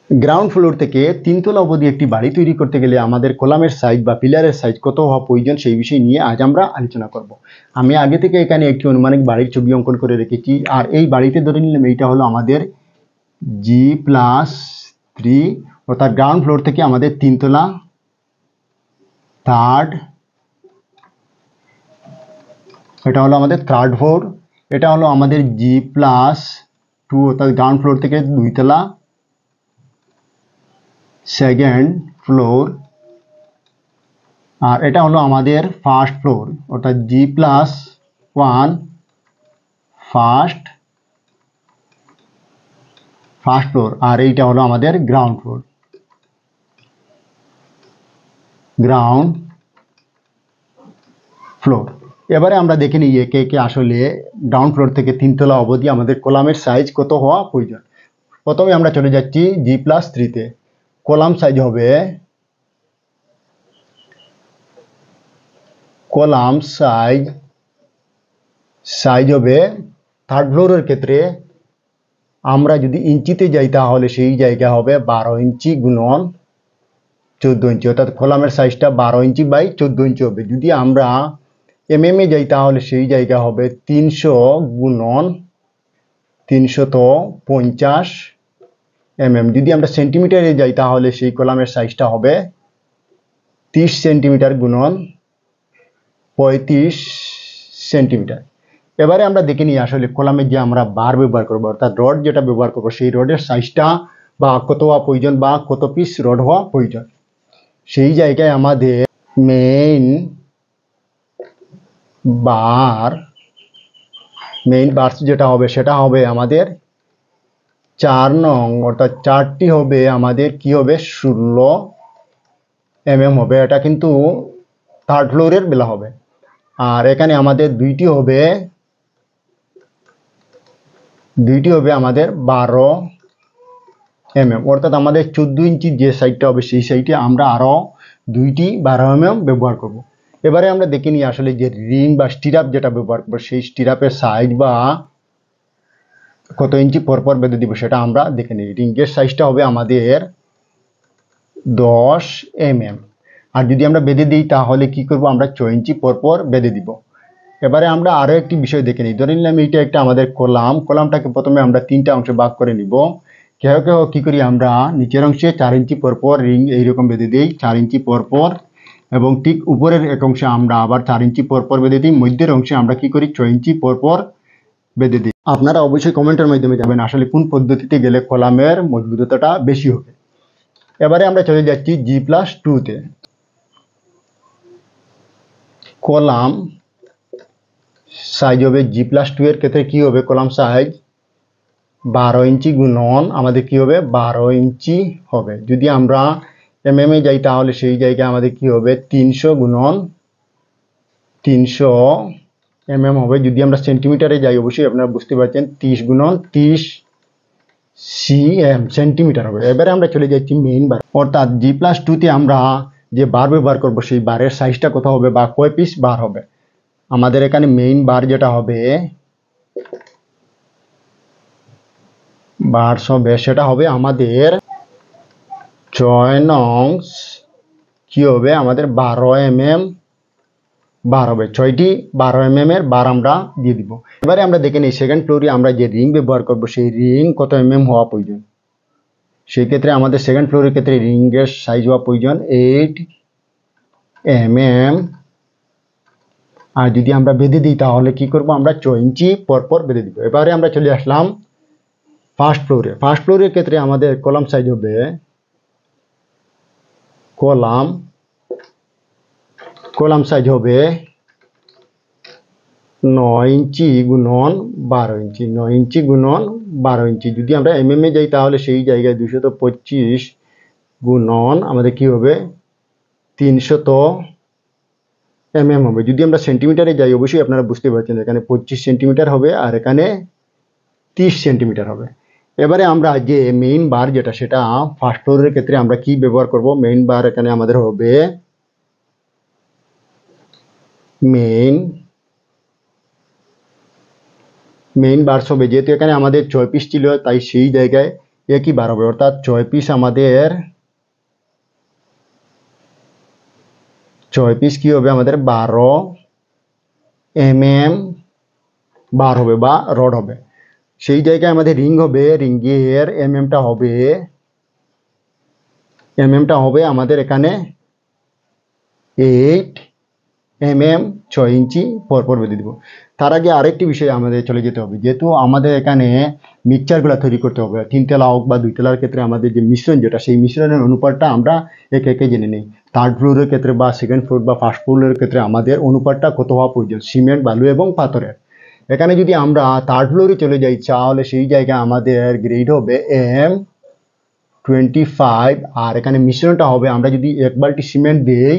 Ground floor থেকে তিনতলা অবধি একটি বাড়ি তৈরি করতে গেলে আমাদের কলামের সাইজ বা পিলারের সাইজ কত হওয়া প্রয়োজন সেই বিষয় নিয়ে আজ আমরা আলোচনা করব। আমি আগে থেকে এখানে একটি অনুমানিক বাড়ির ছবি অঙ্কন করে রেখেছি, আর এই বাড়িতে ধরে নিলাম এইটা হলো আমাদের G+3, অর্থাৎ গ্রাউন্ড ফ্লোর থেকে আমাদের তিনতলা, থার্ড, এটা হলো আমাদের থার্ড ফ্লোর। এটা হলো আমাদের G+2, অর্থাৎ গ্রাউন্ড ফ্লোর থেকে দুইতলা, সেকেন্ড ফ্লোর। আর এটা হলো আমাদের ফার্স্ট ফ্লোর, অর্থাৎ G+1, ফার্স্ট ফ্লোর। আর এইটা হলো আমাদের গ্রাউন্ড ফ্লোর। এবারে আমরা দেখে নিই একে একে আসলে গ্রাউন্ড ফ্লোর থেকে তিনতলা অবধি আমাদের কলামের সাইজ কত হওয়া প্রয়োজন। প্রথমে আমরা চলে যাচ্ছি G+3-তে। কলাম সাইজ হবে, কলাম সাইজ হবে থার্ড ফ্লোরের ক্ষেত্রে আমরা যদি ইঞ্চিতে যাই তাহলে সেই জায়গা হবে 12 ইঞ্চি গুণন 14 ইঞ্চি, অর্থাৎ কলামের সাইজটা 12 ইঞ্চি বাই 14 ইঞ্চি হবে। যদি আমরা এমএমে যাই তাহলে সেই জায়গা হবে 300 গুণন 350 mm। যদি আমরা সেন্টিমিটারে যাই তাহলে সেই কলামের সাইজটা হবে 30 সেন্টিমিটার গুণন 35 সেন্টিমিটার। এবারে আমরা দেখে নিই আসলে কলামে যে আমরা বার ব্যবহার করবো, অর্থাৎ রড যেটা ব্যবহার করবো, সেই রডের সাইজটা বা কত হওয়া প্রয়োজন বা কত পিস রড হওয়া প্রয়োজন। সেই জায়গায় আমাদের মেইন বার যেটা হবে সেটা হবে আমাদের 4 নং, অর্থাৎ 4টি হবে আমাদের কি হবে 16 mm হবে। এটা কিন্তু থার্ড ফ্লোরের বেলা হবে। আর এখানে আমাদের দুইটি হবে আমাদের 12 mm, অর্থাৎ আমাদের 14 ইঞ্চি যে সাইডটা হবে সেই সাইডে আমরা আরো দুইটি 12 mm ব্যবহার করব। এবারে আমরা দেখে নিই আসলে যে রিং বা স্টিরাপ যেটা ব্যবহার করবো সেই স্টিরাপের সাইজ বা কত ইঞ্চি পরপর বেঁধে দিব সেটা আমরা দেখে নিই। রিংয়ের সাইজটা হবে আমাদের 10 mm। আর যদি আমরা বেঁধে দিই তাহলে কি করব, আমরা 6 ইঞ্চি পরপর বেঁধে দিব। এবারে আমরা আরো একটি বিষয় দেখে নিই। ধরে নিলাম এইটা একটা আমাদের কলামটাকে প্রথমে আমরা 3টা অংশে ভাগ করে নিব। কেউ কেউ কি করি, আমরা নিচের অংশে 4 ইঞ্চি পরপর রিং এইরকম বেঁধে দিই 4 ইঞ্চি পরপর, এবং ঠিক উপরের এক অংশে আমরা আবার 4 ইঞ্চি পরপর বেঁধে দিই। মধ্যের অংশে আমরা কি করি 6 ইঞ্চি পরপর বেঁধে দিই। আপনারা অবশ্যই কমেন্টের মাধ্যমে জানাবেন আসলে কোন পদ্ধতিতে গেলে কলামের মজবুততাটা বেশি হবে। এবারে আমরা চলে যাচ্ছি G+2-তে। কলাম সাইজ হবে G+2 এর ক্ষেত্রে কি হবে, কলাম সাইজ 12 ইঞ্চি গুণন আমাদের কি হবে 12 ইঞ্চি হবে। যদি আমরা এমএমে যাই তাহলে সেই জায়গায় আমাদের কি হবে 300 গুণন 300 mm হবে। যদি আমরা সেন্টিমিটারে যাই অবশ্যই আপনারা বুঝতে পারছেন 30 গুণন 30 cm সেন্টিমিটার হবে। এবারে আমরা চলে যাচ্ছি মেইন বার, অর্থাৎ G+2-তে আমরা যে বার ব্যবহার করবো সেই বারের সাইজটা কত হবে বা কয় পিস বার হবে। আমাদের এখানে মেইন বার যেটা হবে বার হবে সেটা হবে আমাদের 6 নং, কি হবে আমাদের 12 mm বার হবে। 6টি 12 mm এর বার আমরা দিয়ে দিব। এবারে আমরা দেখে নিই সেকেন্ড ফ্লোরে আমরা যে রিং ব্যবহার করব সেই রিং কত mm হওয়া প্রয়োজন। সেই ক্ষেত্রে আমাদের সেকেন্ড ফ্লোরের ক্ষেত্রে রিংয়ের সাইজ হওয়া প্রয়োজন 8 mm। আর যদি আমরা বেঁধে দিই তাহলে কি করব, আমরা 6 ইঞ্চি পরপর বেঁধে দিব। এবারে আমরা চলে আসলাম ফার্স্ট ফ্লোরের ক্ষেত্রে আমাদের কলাম সাইজ হবে কলাম সাইজ হবে 9 ইঞ্চি গুণন 12 ইঞ্চি 9 ইঞ্চি গুণন 12 ইঞ্চি। যদি আমরা এমএমে যাই তাহলে সেই জায়গায় 225 গুণন আমাদের কি হবে 300 mm হবে। যদি আমরা সেন্টিমিটারে যাই অবশ্যই আপনারা বুঝতে পারছেন এখানে 25 সেন্টিমিটার হবে আর এখানে 30 সেন্টিমিটার হবে। এবারে আমরা যে মেইন বার যেটা সেটা ফার্স্ট ফ্লোরের ক্ষেত্রে আমরা কি ব্যবহার করব, মেইন বার এখানে আমাদের হবে মেইন বার হবে। যেহেতু এখানে আমাদের 6 পিস ছিল তাই সেই জায়গায় একই 12 হবে, অর্থাৎ 6 পিস আমাদের 6 পিস কি হবে আমাদের 12 mm বার হবে বা রড হবে। সেই জায়গায় আমাদের রিং হবে, রিংয়ের এমএমটা হবে আমাদের এখানে 8 mm 6 ইঞ্চি পরপর বেঁধে দিব। তার আগে আরেকটি বিষয় আমাদের চলে যেতে হবে, যেহেতু আমাদের এখানে মিক্সচারগুলো তৈরি করতে হবে, 3 তেলা হোক বা 2 তেলার ক্ষেত্রে আমাদের যে মিশ্রণ যেটা, সেই মিশ্রণের অনুপাতটা আমরা একে একে জেনে নিই। থার্ড ফ্লোরের ক্ষেত্রে বা সেকেন্ড ফ্লোর বা ফার্স্ট ফ্লোরের ক্ষেত্রে আমাদের অনুপাতটা কত হওয়া প্রয়োজন, সিমেন্ট, বালু এবং পাথরের। এখানে যদি আমরা থার্ড ফ্লোরে চলে যাই তাহলে সেই জায়গায় আমাদের গ্রেড হবে M25, আর এখানে মিশ্রণটা হবে, আমরা যদি 1 বালতি সিমেন্ট দিই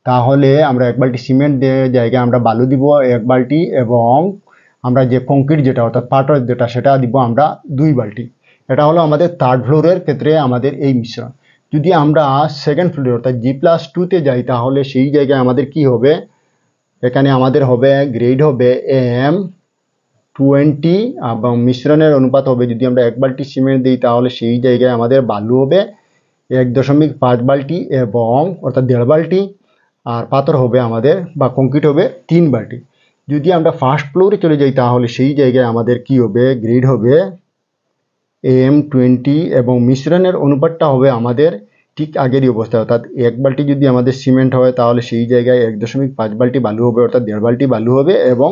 তাহলে আমরা 1 বালতি সিমেন্ট দিয়ে জায়গায় আমরা বালু দিব 1 বালতি, এবং আমরা যে কংক্রিট যেটা অর্থাৎ পাথর যেটা সেটা দিব আমরা 2 বালতি। এটা হলো আমাদের থার্ড ফ্লোরের ক্ষেত্রে আমাদের এই মিশ্রণ। যদি আমরা সেকেন্ড ফ্লোরে অর্থাৎ G+2-তে যাই তাহলে সেই জায়গায় আমাদের কি হবে, এখানে আমাদের হবে গ্রেড হবে M20, এবং মিশ্রণের অনুপাত হবে, যদি আমরা 1 বালতি সিমেন্ট দিই তাহলে সেই জায়গায় আমাদের বালু হবে 1.5 বালতি এবং অর্থাৎ 1.5 বালতি, আর পাথর হবে আমাদের বা কংক্রিট হবে 3 বালতি। যদি আমরা ফার্স্ট ফ্লোরে চলে যাই তাহলে সেই জায়গায় আমাদের কি হবে, গ্রেড হবে M20, এবং মিশ্রণের অনুপাতটা হবে আমাদের ঠিক আগেরই অবস্থা, অর্থাৎ 1 বালতি যদি আমাদের সিমেন্ট হয় তাহলে সেই জায়গায় 1.5 বালতি বালু হবে, অর্থাৎ 1.5 বালতি বালু হবে, এবং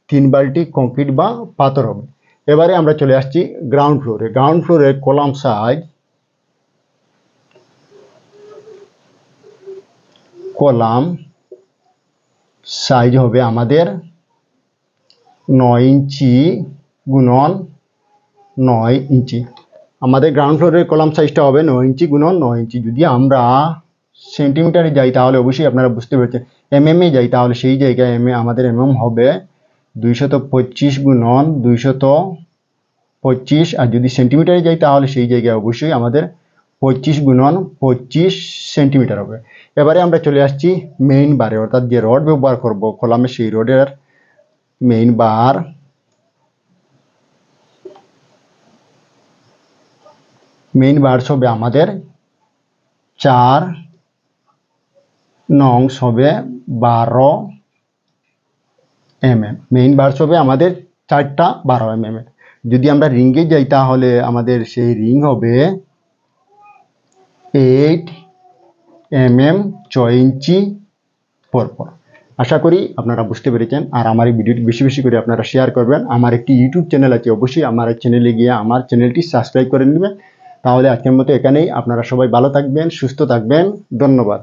3 বালতি কংক্রিট বা পাথর হবে। এবারে আমরা চলে আসছি গ্রাউন্ড ফ্লোরে। গ্রাউন্ড ফ্লোরে কলাম সাইজ হবে আমাদের 9 ইঞ্চি গুণন 9 ইঞ্চি। আমাদের গ্রাউন্ড ফ্লোরের কলাম সাইজটা হবে 9 ইঞ্চি গুণন 9 ইঞ্চি। যদি আমরা সেন্টিমিটারে যাই তাহলে অবশ্যই আপনারা বুঝতে পেরেছেন, এমএমে যাই তাহলে সেই জায়গায় আমাদের এমএম হবে 225 গুণন 225, আর যদি সেন্টিমিটারে যাই তাহলে সেই জায়গায় অবশ্যই আমাদের 25 গুণন 25 সেন্টিমিটার হবে। এবারে আমরা চলে আসছি মেইন বারে, অর্থাৎ যে রড ব্যবহার করব কলামে, সেই রডের মেইন বার। মেইন বার্স হবে আমাদের 4 নংস হবে 12 mm। মেইন বার্স হবে আমাদের 4টা 12 mm। যদি আমরা রিংয়ে যাই তাহলে আমাদের সেই রিং হবে 8 mm 6 ইঞ্চি পরপর। আশা করি আপনারা বুঝতে পেরেছেন, আর আমার এই ভিডিওটি বেশি বেশি করে আপনারা শেয়ার করবেন। আমার একটি ইউটিউব চ্যানেল আছে, অবশ্যই আমার চ্যানেলে গিয়ে আমার চ্যানেলটি সাবস্ক্রাইব করে নেবেন। তাহলে আজকের মতো এখানেই, আপনারা সবাই ভালো থাকবেন, সুস্থ থাকবেন, ধন্যবাদ।